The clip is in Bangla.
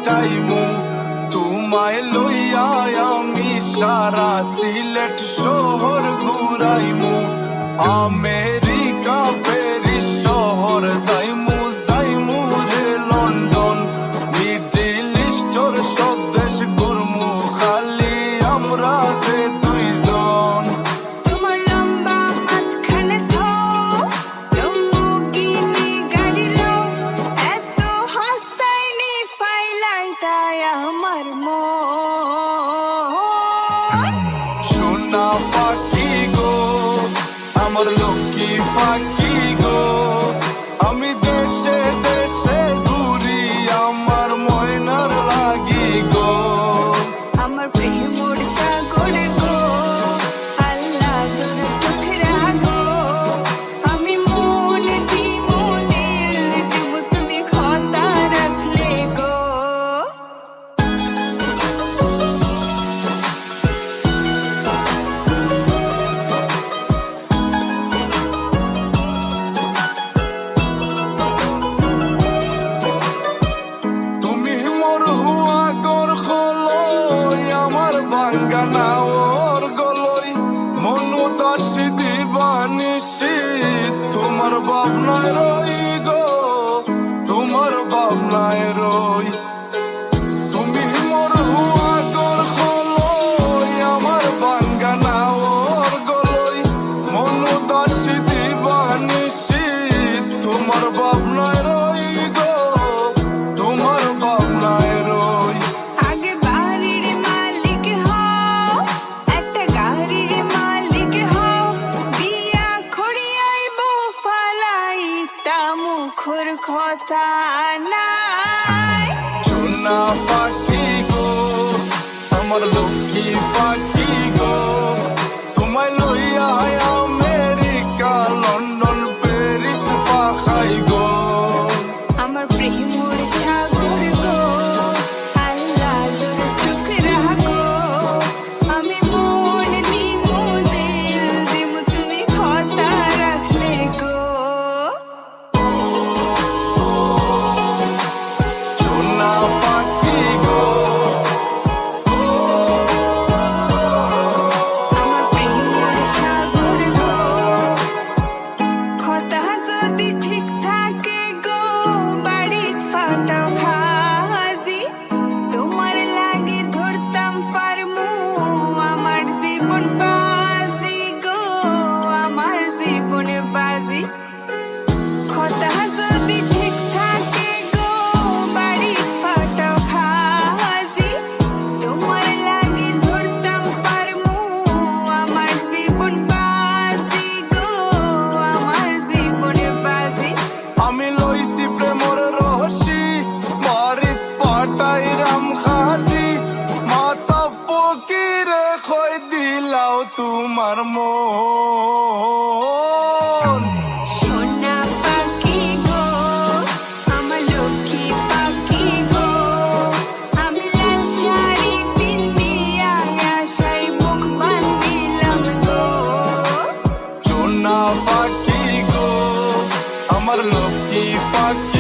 কাটাইমু তোমায় লইয়া আমি সারা সিলেট শহর ঘুরাইমু আমেরিকা প্যারিস শহর যাইমু যাইমু রে লন্ডন মিডল ইস্টর সব দেশ ঘুরমু খালি আমরা যে দুইজন তোমার লম্বা মাঝখানে তো লম্বরগিনি গাড়ি লো এত হাসতাইনি ফাইলাই তাই আমার মন সোনা পাখি গো আমার লক্ষ্মী পাখি গো আমি দেশে দেশে ঘুরি আমার ময়নার লাগি গো আমার প্রেমর সাগর গো আল্লাহ তোর টুকরা গো আমি মন দিমু দিল দিমু তুমি কথা রাখলে গো তুমি মোর হুয়া গর খলই আমার বাঙ্গানা ওর গলই মনু দাসী দিবানিসি তোমার ভাবনায় রই গো তোমার ভাবনায় রই তুমি মোর হুয়া গর খলই আমার বাঙ্গানা ওর গলই মনু দাসী দিবানিসি তোমার ভাবনায় রই গো তোমার ভাবনায় রই আগে বাড়ির মালিক হও একটা গাড়ির মালিক হও বিয়া খড়িয়াই বউ ফালাই তা মুখর কথা নাই সোনা পাখি গো আমার লক্ষ্মী পাখি গো তোমায় লইয়া আমেরিকা লন্ডন প্যারিস পাখাই গো আমার প্রেমর সাগর গো আল্লাহ তোর টুকরা গো আমি মন দিমু দিল দিমু তুমি কথা রাখলে গো সোনা পাখি গো আমার প্রেমর সাগর গো কথা যদি ঠিক থাকে গো বাড়িত ফাটাও খাজি তোমার লাগি ধরতাম পারমু আমার জীবন বাজি গো আমার জীবন বাজি কথা যদি ঠিক থাকে গো বাড়িত ফাটাও খাজি তোমার লাগি ধরতাম পারমু আমার জীবন বাজি গো আমার জীবন বাজি আমি লইছি প্রেমর রহসি বাড়িত পাটাইরাম খাজি মাতা ফকিরে খই দিলাও তোমার মন সোনা পাখি গো আমার লক্ষ্মী পাখি গো আমি লাল শাড়ি পিন্দিয়া আশায় মুখ বান্ধিলাম গো সোনা পাখি গো আমার লক্ষ্মী পাখি